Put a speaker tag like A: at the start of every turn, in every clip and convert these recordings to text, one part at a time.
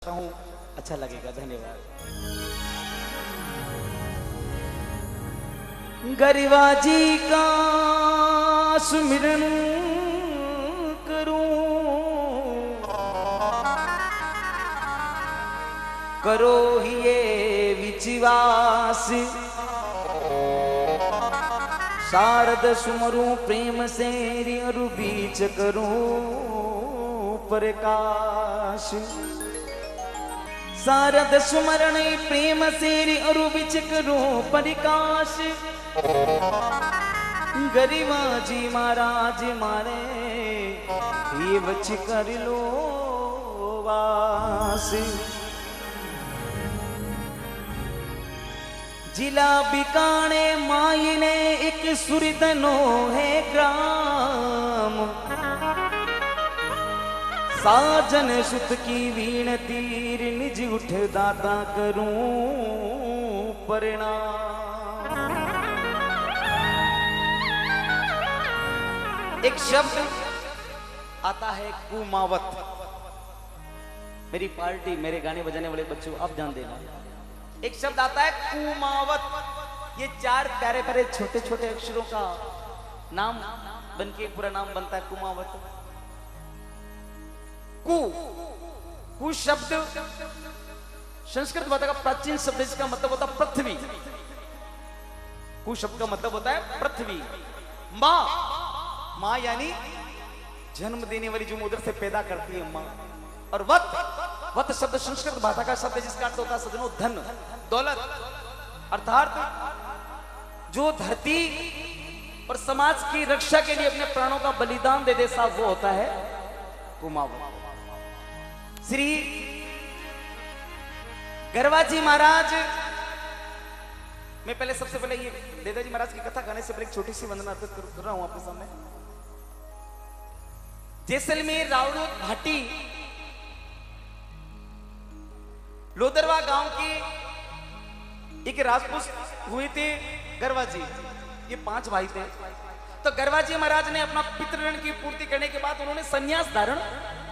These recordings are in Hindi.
A: सकता हूँ, अच्छा लगेगा। धन्यवाद। गरीबा जी का सुमिरन करूं, करो ही ये विश्वास, शारद सुमरू प्रेम से रियरु बीच करूं प्रकाश। शारद सुमरण प्रेम से रियरु बीच करूं प्रकाश। गरीबा जी महाराज मारे ये बच कर लो वास। जिला बिकाने मायने एक सुरदनो है ग्राम, साजन सुत की वीण तीर निज उठ दाता करूं परिणाम। एक शब्द आता है कुमावत। मेरी पार्टी, मेरे गाने बजाने वाले बच्चों आप ध्यान देना, एक शब्द आता है कुमावत। ये 4 प्यारे प्यारे छोटे छोटे अक्षरों का नाम बनके पूरा नाम बनता है कुमावत। कु शब्द संस्कृत भाषा का प्राचीन शब्द, इसका मतलब होता है पृथ्वी। कु शब्द का मतलब होता है पृथ्वी। माँ यानी जन्म देने वाली, जो उदर से पैदा करती है माँ। और वत शब्द संस्कृत भाषा का शब्द है जिसका अर्थ होता है सजनों धन दौलत। अर्थात जो धरती और समाज की रक्षा के लिए अपने प्राणों का बलिदान दे दे साहब, वो होता है कुमावत। श्री गरवा जी महाराज, मैं पहले सबसे पहले ये देदा जी महाराज की कथा गाने से पहले एक छोटी सी वंदना अर्पित कर रहा हूं आपके सामने। जैसलमेर रावणोत घाटी लोदरवा गांव की एक राजपूत हुए थे गरवा जी। ये 5 भाई थे। तो गरवा जी महाराज ने अपना पितृऋण की पूर्ति करने के बाद उन्होंने संन्यास धारण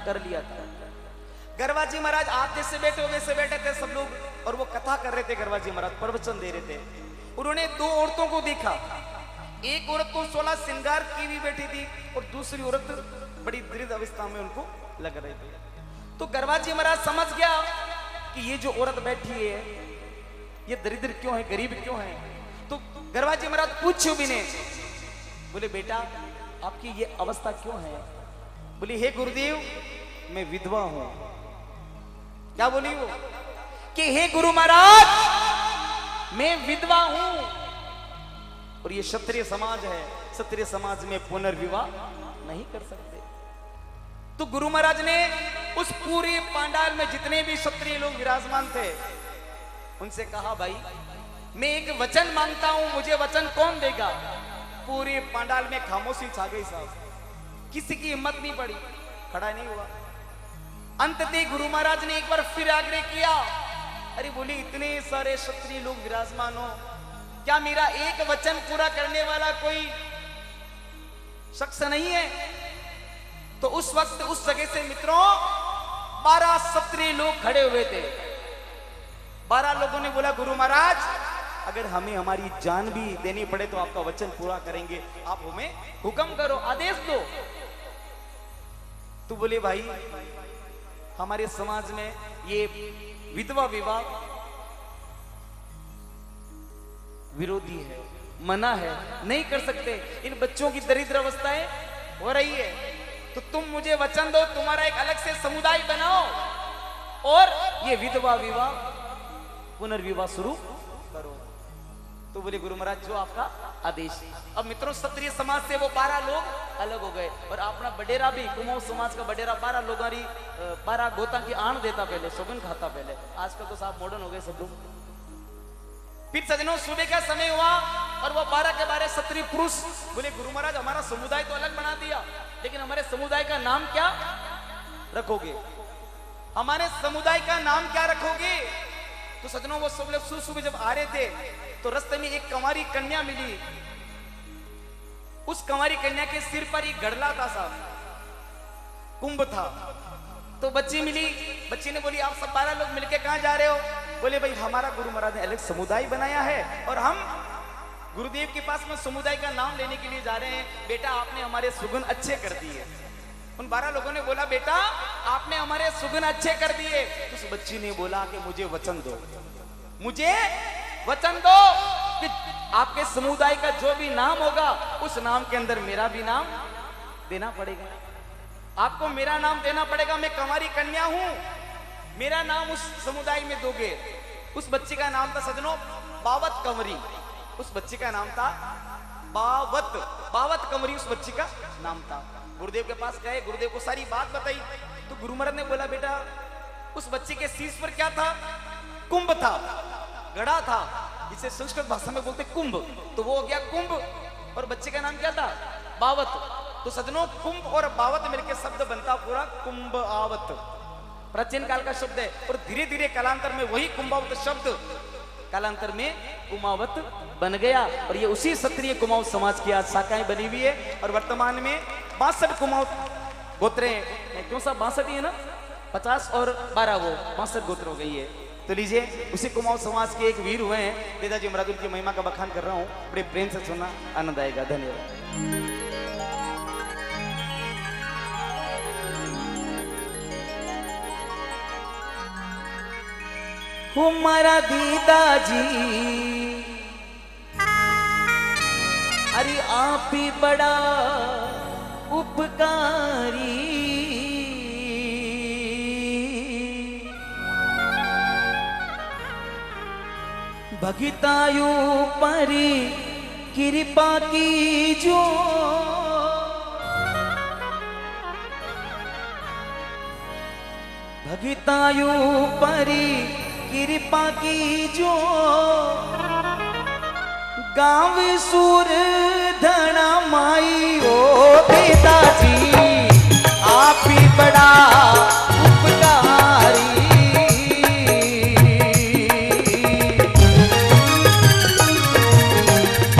A: कर लिया था। गरवा जी महाराज आप जैसे बैठे हो वैसे बैठे थे सब लोग, और वो कथा कर रहे थे। गरवा जी महाराज प्रवचन दे रहे थे। उन्होंने 2 औरतों को देखा। एक औरत को 16 श्रृंगार की भी बैठी थी और दूसरी औरत बड़ी दृढ़ अवस्था में उनको लग रही थी। तो गरवा जी महाराज समझ गया कि ये जो औरत बैठी है ये दरिद्र क्यों है, गरीब क्यों है। तो गरवा जी महाराज पूछो भी नहीं, बोले बेटा आपकी ये अवस्था क्यों है। बोली हे गुरुदेव मैं विधवा हूं। क्या बोली वो कि हे गुरु महाराज मैं विधवा हूं, और ये क्षत्रिय समाज है, क्षत्रिय समाज में पुनर्विवाह नहीं कर सकते। तो गुरु महाराज ने उस पूरे पांडाल में जितने भी क्षत्रिय लोग विराजमान थे उनसे कहा भाई मैं एक वचन मांगता हूं, मुझे वचन कौन देगा। पूरे पांडाल में खामोशी छा गई साहब, किसी की हिम्मत नहीं पड़ी, खड़ा नहीं हुआ। अंततः गुरु महाराज ने एक बार फिर आग्रह किया। अरे बोली इतने सारे क्षत्रिय लोग विराजमान हो, क्या मेरा एक वचन पूरा करने वाला कोई शख्स नहीं है। तो उस वक्त उस जगह से मित्रों 12 क्षत्रिय लोग खड़े हुए थे। 12 लोगों ने बोला गुरु महाराज अगर हमें हमारी जान भी देनी पड़े तो आपका वचन पूरा करेंगे, आप हमें हुक्म करो, आदेश दो। तो बोले भाई हमारे समाज में ये विधवा विवाह विरोधी है, मना है, नहीं कर सकते। इन बच्चों की दरिद्र अवस्थाएं हो रही है, तो तुम मुझे वचन दो तुम्हारा एक अलग से समुदाय बनाओ और ये विधवा विवाह पुनर्विवाह शुरू करो। तो बोले गुरु महाराज जो आपका आदेश। अब मित्रों क्षत्रिय समाज से वो 12 लोग अलग हो गए, और अपना बडेरा भी कुमाऊं समाज का बडेरा 12 लोगों की 12 गोता की आण देता, पहले शगुन खाता पहले। आजकल तो साहब मॉडर्न हो गए सब लोग। फिर सजनों सुबह का समय हुआ और वो 12 के 12 क्षत्रिय पुरुष बोले गुरु महाराज हमारा समुदाय तो अलग बना दिया, लेकिन हमारे समुदाय का नाम क्या रखोगे, हमारे समुदाय का नाम क्या रखोगे। तो सजनों वो सब लोग सुबह जब आ रहे थे तो रास्ते में एक कंवारी कन्या मिली। उस कंवारी कन्या के सिर पर एक गड़ला था साहब, कुंभ था। तो तो बच्ची मिली, बच्ची ने बोली आप सब 12 लोग मिलके कहाँ जा रहे हो? बोले भाई हमारा गुरु महाराज ने अलग समुदाय बनाया है और हम गुरुदेव के पास में समुदाय का नाम लेने के लिए जा रहे हैं। बेटा आपने हमारे सुगुन अच्छे कर दिए। उन 12 लोगों ने बोला बेटा आपने हमारे सुगुन अच्छे कर दिए। उस बच्ची ने बोला कि मुझे वचन दो, मुझे वचन दो कि आपके समुदाय का जो भी नाम होगा उस नाम के अंदर मेरा भी नाम देना पड़ेगा। आपको मेरा नाम देना पड़ेगा। मैं कंवारी कन्या हूं, मेरा नाम उस समुदाय में दोगे। उस बच्ची का नाम था सजनों बावत कंवरी। उस बच्ची का नाम था बावत कंवरी, उस बच्ची का नाम था। गुरुदेव के पास गए, गुरुदेव को सारी बात बताई तो गुरु महाराज ने बोला बेटा उस बच्ची के शीश पर क्या था? कुंभ था, गड़ा था, जिसे संस्कृत भाषा में बोलते कुंभ। तो वो हो गया कुंभ और बच्चे का नाम क्या था? बावत। तो सजनों कुंभ और बावत मिलकर शब्द बनता पूरा कुंभ आवत, प्राचीन काल का शब्द है। और धीरे धीरे कालांतर में वही कुंभावत शब्द कालांतर में कुमावत बन गया। और ये उसी क्षत्रिय कुमाऊं समाज की आज शाखाएं बनी हुई है। और वर्तमान में 62 कुमाऊं गोत्रे, क्यों साहब 62 ही है ना, 50 और 12 वो 62 गोत्र हो गई है। तो लीजिए उसी कुमाऊं समाज के एक वीर हुए हैं पिताजी महाराज, उनकी महिमा का बखान कर रहा हूं, बड़े प्रेम से सुनना, आनंद आएगा। धन्यवाद। हमारा दीदा जी अरे आप ही बड़ा उपकारी, भगितायु परी कृपा की जो भगितायु परी कृपा की जो गाँव सूर धना माई ओ पिताजी आप ही बड़ा उपकारी।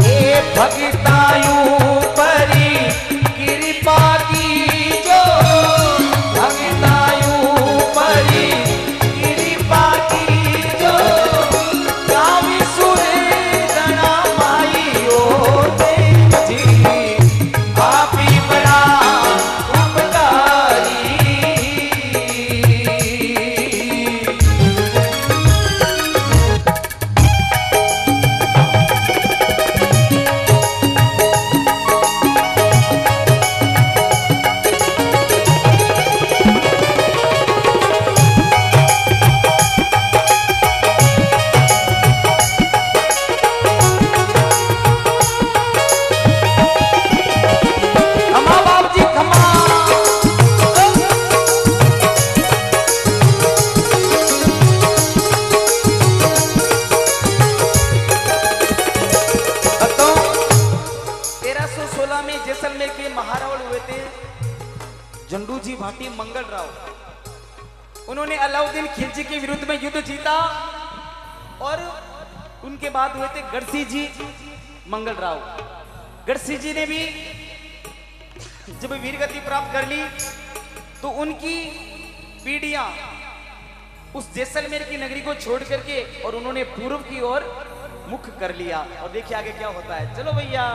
A: ए भगितायु परी कृपा की जो भगितायु परी कृपा की जो गाँव सूर धना माई ओ पिताजी आप ही बड़ा उपकारी। खमा बाप जी खमा। तो 1316 में जैसलमेर के महारावण हुए थे झंडू जी भाटी मंगल राव। उन्होंने अलाउद्दीन खिलजी के विरुद्ध में युद्ध जीता और उनके बाद हुए थे गढ़सी जी मंगल राव। गढ़सी जी ने भी जब वीरगति प्राप्त कर ली तो उनकी पीढ़ियां उस जैसलमेर की नगरी को छोड़ करके और उन्होंने पूर्व की ओर मुख कर लिया। और देखिए आगे क्या होता है, चलो भैया।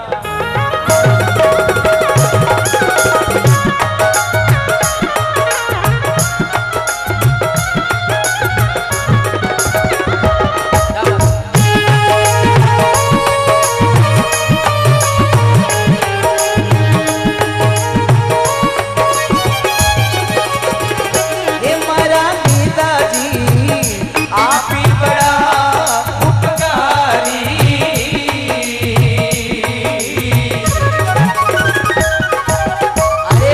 A: ये हमारा पिताजी आप ही बड़ा उपकारी। अरे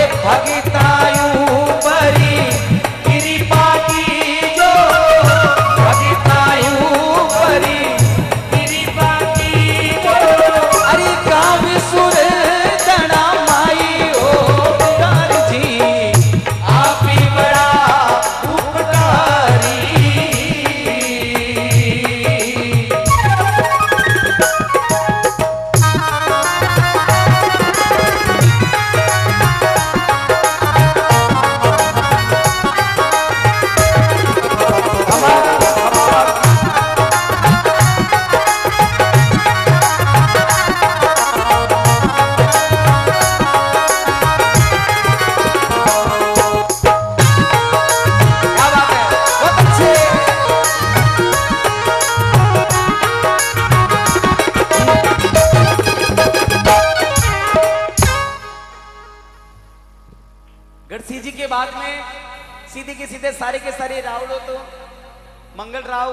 A: बाद में सीधे के सीधे सारे के सारे रावड़ो तो मंगल राव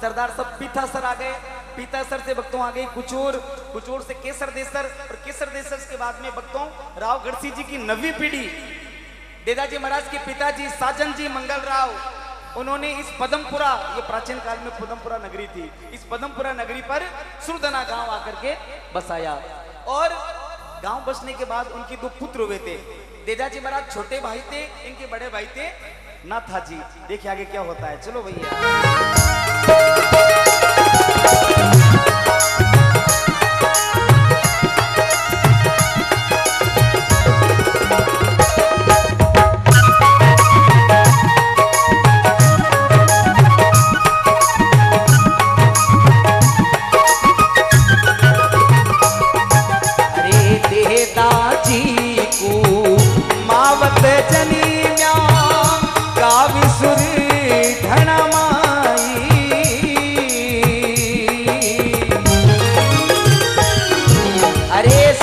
A: सरदार सब पीतासर आ गए। पीतासर से भक्तों आ गई कुचूर, कुचूर से केसर देसर, और केसर देसर के बाद में भक्तों राव गढ़सी जी की 9वीं पीढ़ी देदाजी महाराज के पिताजी साजन जी मंगल राव, उन्होंने इस पदमपुरा, ये प्राचीन काल में पदमपुरा नगरी थी, इस पदमपुरा नगरी पर सुरधना गांव आकर के बसाया। और गांव बसने के बाद उनके 2 पुत्र हुए थे। देदाजी महाराज छोटे भाई थे, इनके बड़े भाई थे नाथा जी। देखिए आगे क्या होता है, चलो भैया।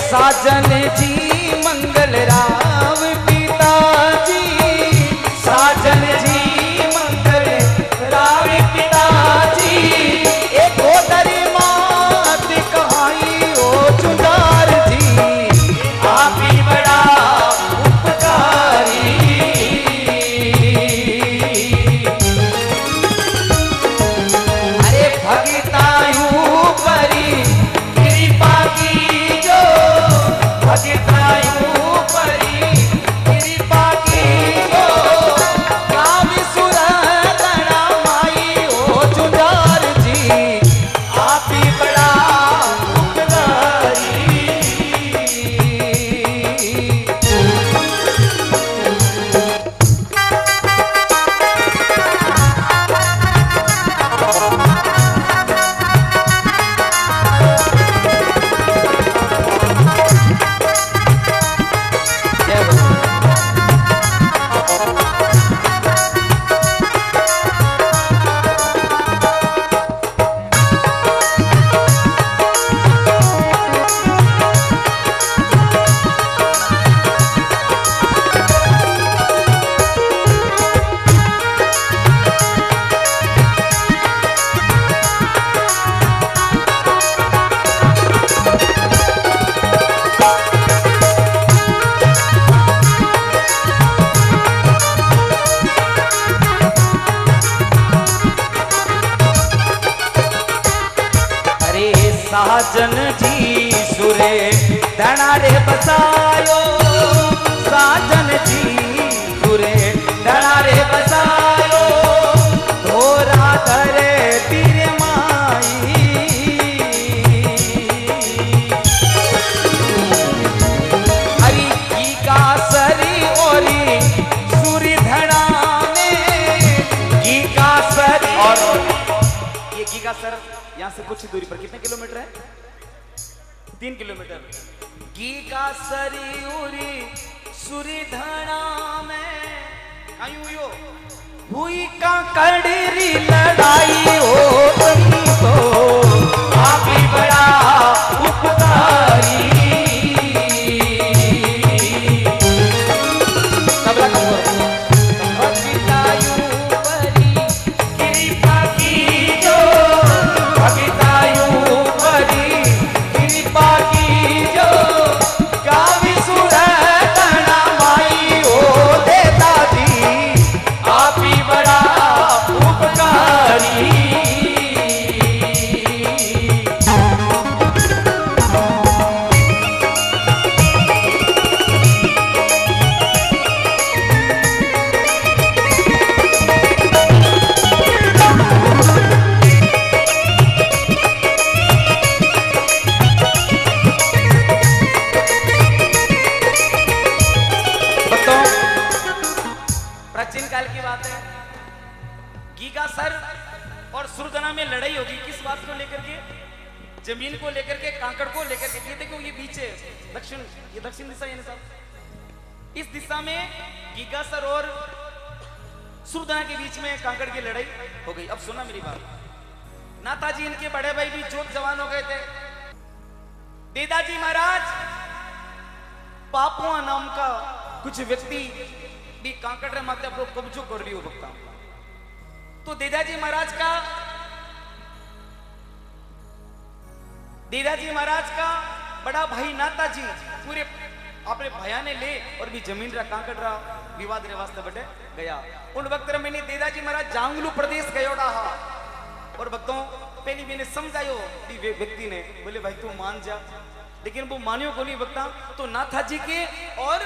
B: साजन जी मंगल राव पिताजी, साजन जी मंगल राव पिताजी, एक गोदरी मात कहाई ओ चुंदार जी, आप ही बड़ा उपकारी। अरे भगतायू परी कृपा की, भगतायू परी कृपा की जो, गावी सुरधना माई ओ चुंदार जी, आप ही बड़ा उपकारी। साजन जी सुरे धना रे बसायो, साजन जी सुरे धना रे बसायो, धोरा धरे तीर माई। हरी की का सरी ओरी सूरी धना में, की का सरी, और
A: ये की का सर यहाँ से कुछ दूरी पर कितने किलोमीटर है? 3 किलोमीटर। गी का सरियुरी सुरीधना में आयुयो
B: हुई का कड़री लड़ाई हो तुमको, आप ही बड़ा उपकारी। तबला भगतायू परी कृपा की जो, भगतायू परी कृपा की जो, गावी सुरधना माई ओ देदाजी, आप ही बड़ा उपकारी।
A: प्राचीन काल की बात है, गीगा सर और सुरधना में लड़ाई होगी। किस बात को लेकर के? जमीन को लेकर के, कांकड़ को लेकर के। ये देखो ये बीच है दक्षिण, ये दक्षिण दिशा है साहब। इस दिशा में गीगा सर और सुरधना के बीच में कांकड़ की लड़ाई हो गई। अब सुना मेरी बात, नाताजी इनके बड़े भाई भी जोत जवान हो गए थे। देदाजी महाराज पापुआ नाम का कुछ व्यक्ति भी कांकड़ माते अपनो कब्जो कर लियो भक्ता। तो देदाजी महाराज का बड़ा भाई नाताजी पूरे अपने भया ने ले और भी जमीन रा कांकड़ रा विवाद रे वास्ते बटे गया। उन वक्त रे मैंने देदाजी महाराज जांगलू प्रदेश गयोड़ा हा और भक्तों पहली मैंने समझायो व्यक्ति ने बोले भाई तू मान जा, लेकिन वो मानियो को नहीं भक्ता। तो नाथाजी के और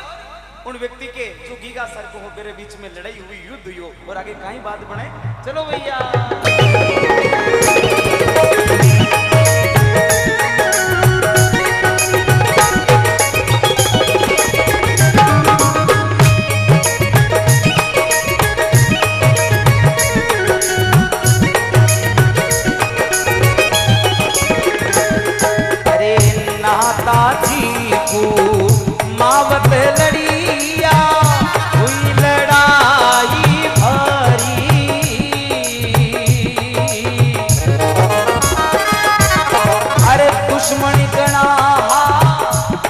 A: उन व्यक्ति के जो गीगा सर को हो मेरे बीच में लड़ाई हुई, युद्ध हुई और आगे कहीं बात बने। चलो भैया
B: मावत लड़िया हुई लड़ाई भारी, अरे दुश्मन गणा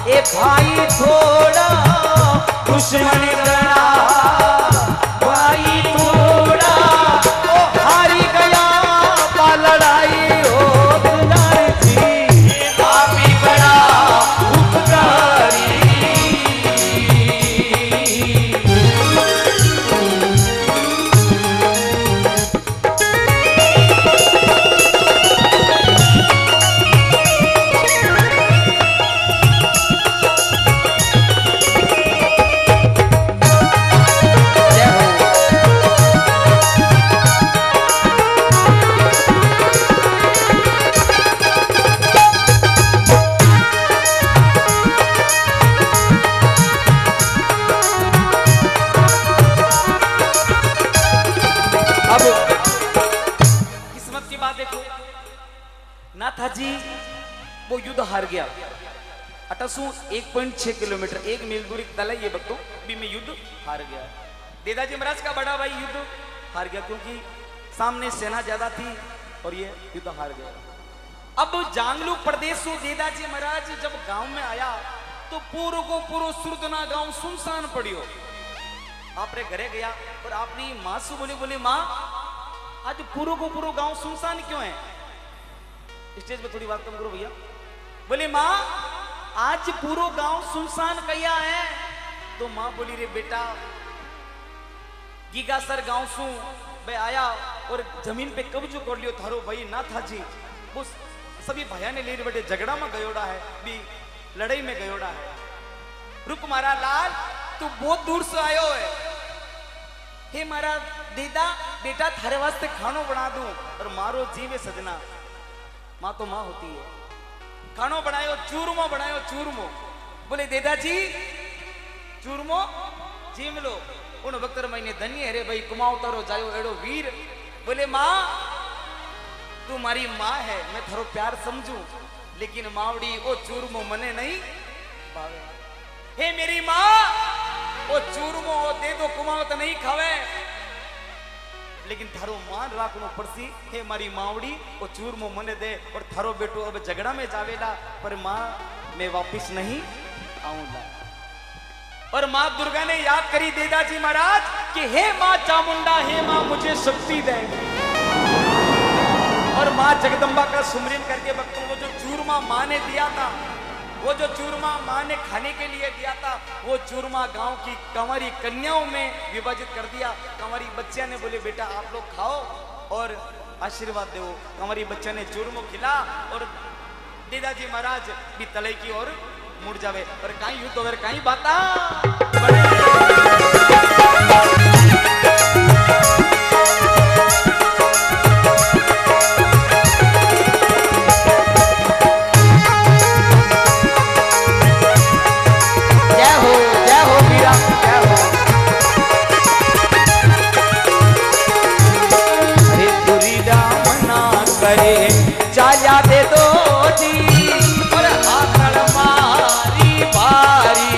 B: ए भाई थोड़ा, दुश्मन गणा भाई थोड़ा, ओ हारी गया पा लड़ाई हो दुलार जी, पापी बड़ा उपकारी।
A: नाथाजी वो युद्ध हार गया। 1.6 किलोमीटर 1 मील दूरी तला ये भक्तों भी में युद्ध हार गया। देदाजी महाराज का बड़ा भाई युद्ध हार गया क्योंकि सामने सेना ज्यादा थी और ये युद्ध हार गया। अब जांगलू प्रदेश से देदाजी महाराज जब गांव में आया तो पूरो को पूरो सुरदना गांव सुनसान पड़ियो। आपने घरे गया और आपने माँ से बोली माँ आज पूरो को पूरो गांव सुनसान क्यों है? स्टेज पे थोड़ी बात कम करो भैया। बोले माँ आज पूरो गांव सुनसान कया है? तो माँ बोली रे बेटा गीगासर गांव सु बे आया और जमीन पे कब्जो कर लियो थारो भाई नाथाजी। वो सभी भैया ने ले बेटे झगड़ा में गयोड़ा है, भी लड़ाई में गयोड़ा है। रुक मारा लाल तू बहुत दूर से आयो है। हे मारा देदा बेटा थारे वास्ते खानो बना दूं और मारो जीवे सजना। माँ तो माँ होती है। खानो बनायो चूरमो। बोले देदाजी चूरमो जीम लो। उन वक्त मैंने धन्य अरे भाई कुमाओ तारो जायो एड़ो वीर। बोले माँ तू मारी माँ है, मैं थारो प्यार समझू, लेकिन मावड़ी ओ चूरमो मने नहीं भावे। हे मेरी माँ ओ चूरमो ओ दे दो कुमाओ तो नहीं खावे, लेकिन थारो मान राखनो पड़सी। हे मारी मावड़ी ओ चूरमो मने दे और थारो बेटो अब झगड़ा में जावेला पर माँ मैं वापिस नहीं आऊंगा। और माँ दुर्गा ने याद करी देदाजी महाराज कि हे माँ चामुंडा, हे माँ मुझे शक्ति दे। और माँ जगदम्बा का सुमरन करके भक्तों वो जो चूरमा माँ ने दिया था, वो जो चूरमा माँ ने खाने के लिए दिया था, वो चूरमा गांव की कंवारी कन्याओं में विभाजित कर दिया। कंवारी बच्चियां ने बोले बेटा आप लोग खाओ और आशीर्वाद दो। कंवारी बच्चा ने चूरमो खिला और देदाजी महाराज भी तले की ओर मुड़ जावे। और कहीं युद्ध और कहीं बाता
B: चाया दे दो जी और आकड़ मारी बारी।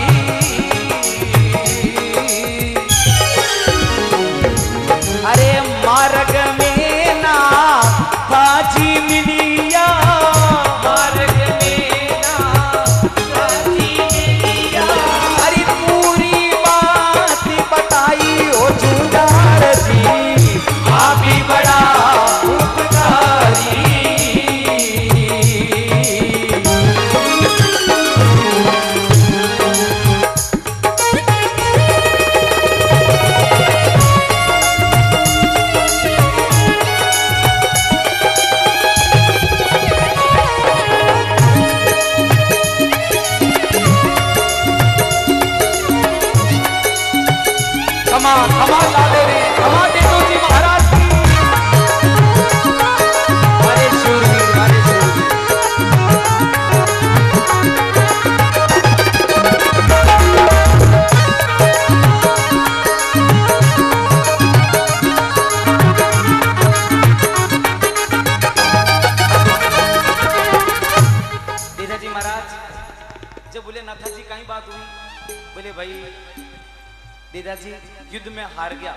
A: देदाजी युद्ध में हार गया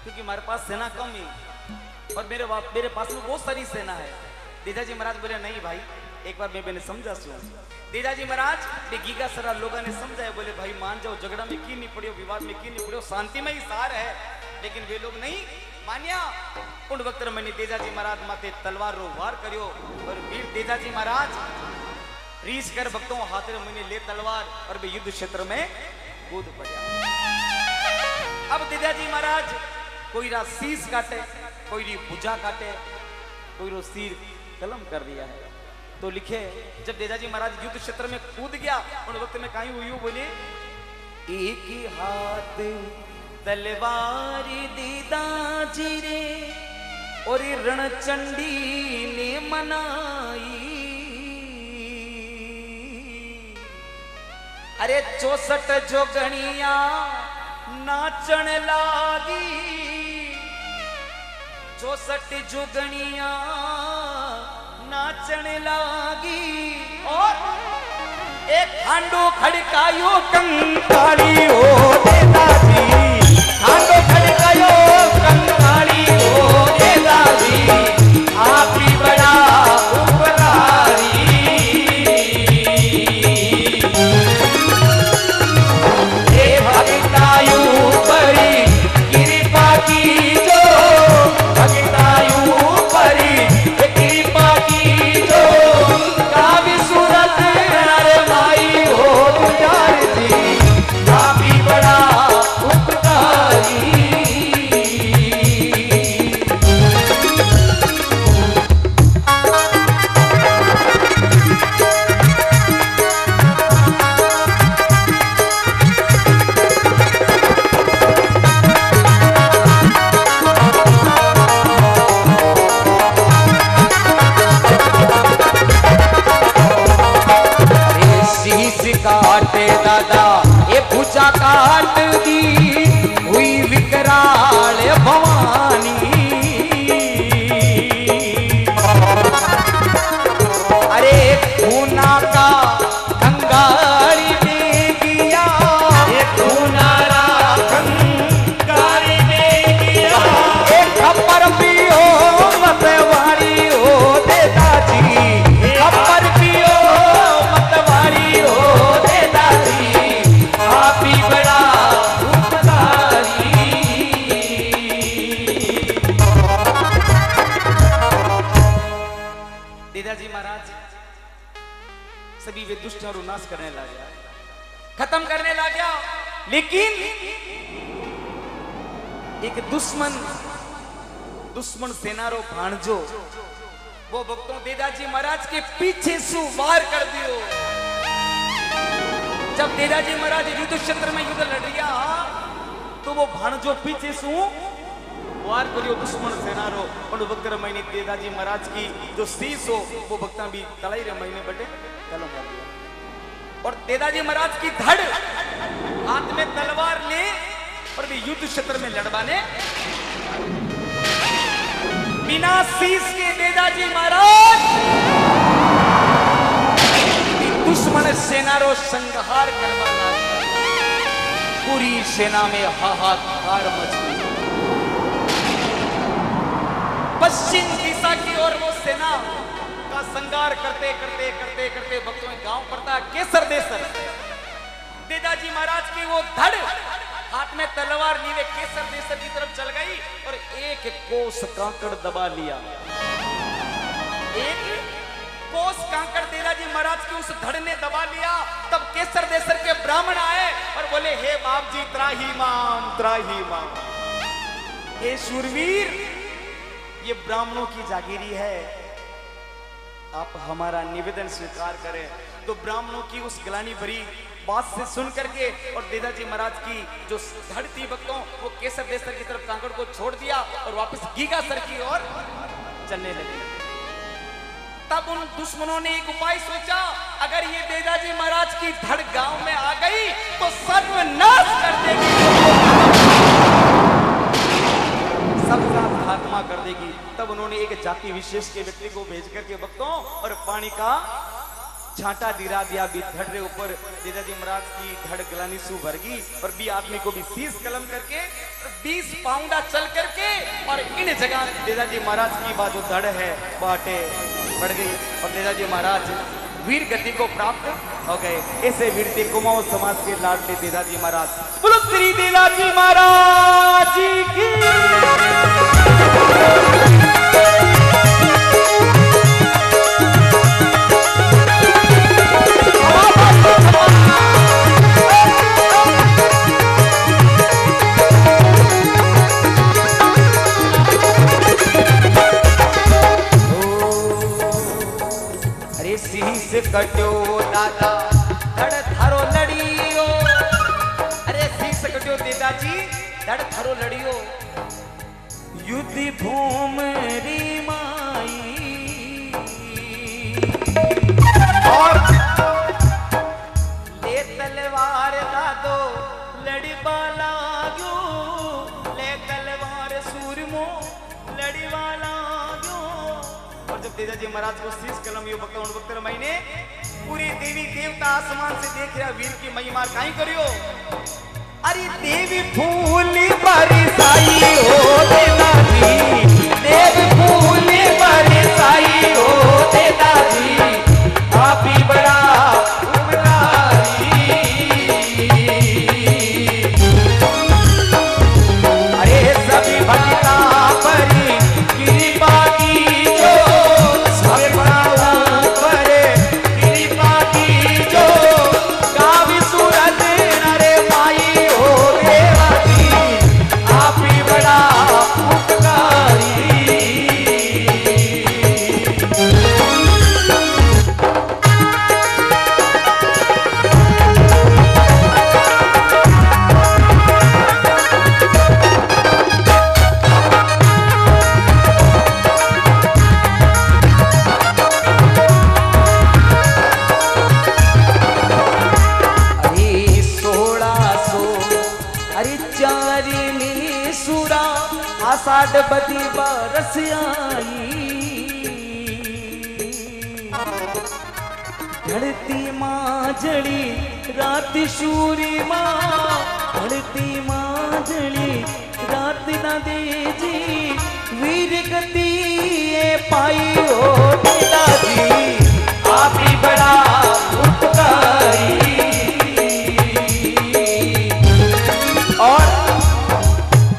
A: क्योंकि हमारे पास सेना कम है और मेरे पास में बहुत सारी सेना है। देदाजी महाराज बोले नहीं भाई, एक बार मैंने समझा सुन। देदाजी महाराज गीगा सरा लोगों ने समझाया, बोले भाई मान जाओ, झगड़ा में की नहीं पड़ियो, विवाद में की नहीं पड़ियो, शांति में ही सार है। लेकिन वे लोग नहीं मान्या। उन वक्त मैंने देदाजी महाराज माते तलवार रो वार करियो और वीर देदाजी महाराज रीस कर भक्तों हाथ में मैंने ले तलवार और वे युद्ध क्षेत्र में कूद पड़ा। अब देदाजी महाराज कोई रा शीश काटे, कोई री भुजा काटे, कोई रो सिर कलम कर दिया है। तो लिखे जब देदाजी महाराज युद्ध क्षेत्र में कूद गया उन वक्त में कहीं हुई बोले एक ही हाथ तलवार देदाजी रे और रणचंडी ने मनाई। अरे 64 जोगणिया नाचन लागी, 64 जोगणिया नाचन लागी और एक खांडो खड़कायो कंकाली हो देदाजी, खांडो खड़कायो कंकाली हो देदाजी, आप ही बड़ा उपकारी। हे भगतायु परी कृपा की जो, भगतायु परी कृपा की जो, काव्य सूरत नर माई हो तुझार जी, आप ही बड़ा उपकारी। काटे दादा ये पूजा काट दी हुई विकराल भवानी। अरे खूना का कंगाली में किया, ये खूनारा कंगाली में किया, एक खप्पर पियो मतवारी हो देदाजी, खप्पर पियो मतवारी हो देदाजी, आप ही बड़ा उपकारी। देदाजी महाराज सभी वे दुष्ट और नाश करने लगा, खत्म करने लगा। लेकिन एक दुश्मन सेनारो भाणजो वो भक्तों देदाजी महाराज के पीछे से वार कर दियो। जब देदाजी महाराज युद्ध क्षेत्र में युद्ध लड़ रहा तो वो भाणजो पीछे से वार करियो दुश्मन सेनारो और वक्त महीने देदाजी महाराज की जो शीश हो वो भक्ता भी तलाई रे महीने बटे कलम कर दिया और देदाजी महाराज की धड़ हाथ में तलवार ले और भी युद्ध क्षेत्र में लड़वाने। बिना शीश के देदाजी महाराज दुश्मन सेना रो संहार करवाना, पूरी सेना में हाहाकार मच गई। पश्चिम दिशा की ओर वो सेना का संहार करते करते करते करते भक्तों में गांव पड़ता केसर देसर। देदाजी महाराज की वो धड़ हाथ में तलवार लिए केसर देसर की तरफ चल गई और एक कोस कांकड़ दबा लिया। एक कोस कांकड़ देदाजी महाराज की उस धड़ ने दबा लिया। तब केसर देसर के ब्राह्मण आए और बोले हे बाप जी त्राही माम त्राही माम। हे शूरवीर ये ब्राह्मणों की जागीरी है, आप हमारा निवेदन स्वीकार करें। तो ब्राह्मणों की उस ग्लानि भरी बात से सुन करके और देदाजी महाराज की जो धड़ थी भक्तों वो केसर देसर की तरफ कांकड़ को छोड़ दिया और वापस गीगासर की ओर चलने लगे। तब उन दुश्मनों ने एक उपाय सोचा, अगर ये देदाजी महाराज की धड़ गांव में आ गई तो सर्वनाश कर देगी, सबका खात्मा कर देगी। तब उन्होंने एक जाति विशेष के व्यक्ति को भेज करके भक्तों और पानी का झांटा दिरा दिया भी धड़ रे ऊपर देदाजी महाराज की धड़ गलानी सु भरगी और बी आदमी को भी 30 कलम करके 20 पाउंडा चल करके और इन जगह देदाजी महाराज की बात जो धड़ है बाटे बढ़ गई और देदाजी महाराज वीर गति को प्राप्त हो गए। ऐसे वीरते कुमाऊं समाज के लाडले देदाजी महाराज। बोलो श्री देदाजी महाराज की। कट्यो दादा धड़ थारो लड़ियो। अरे शीश कट्यो देदाजी धड़ थारो लड़ियो। युद्ध भूमि माई और ले तलवार दादो लड़बा लाग्यो। ले तलवार सूरमो लड़बा लाग्यो। और जब देदाजी महाराज को शीश कलम यो बक्ता उन वक्त महीने पूरी देवी देवता आसमान से देख रहा वीर की महिमा काई करियो। अरे देवी फूल बरसाई हो देदाजी। देवी फूल बरसाई हो देदाजी। आप ही बड़ा उपकारी। अरे सभी भक्ता परी कृपा की जो सब बड़ा ऊपर कृपा की जो गावी सूरज नरे माई हो देवाजी। आप ही बड़ा उपकारी। आषाढ़ बदी बरस आई। धरती माँ जड़ी रात शूरी माँ। धरती माँ जड़ी रात न देजी। वीर गति ये पाई हो देदाजी। आप ही बड़ा उपकारी। और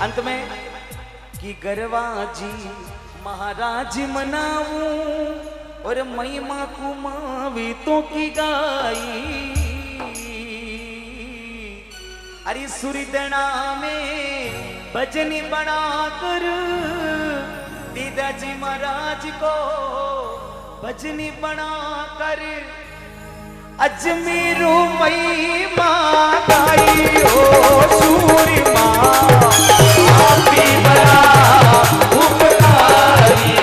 A: अंत में कि गरवाजी महाराज मनाऊं और महिमा कुमावी तो की गाई। अरे सुरदना में भजन बना कर देदाजी महाराज को भजन बना कर अजमेरू महिमा गाई हो सूरी माँ। आप ही बड़ा उपकारी।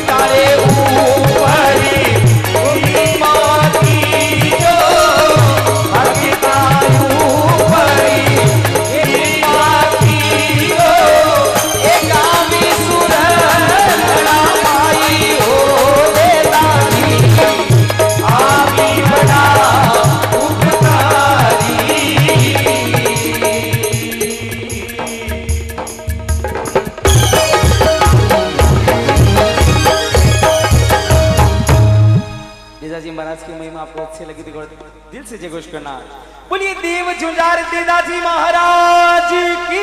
A: तारे ऊपरी महिमा की जो भगता ऊपरी महिमा की जो एक आमी सुरला माई हो देदाजी। आप ही बड़ा उपकारी। देदाजी महाराज की महिमा आपको अच्छी लगी तो दिल से जय घोष करना। बोलिए देव जुंजार देदाजी महाराज की।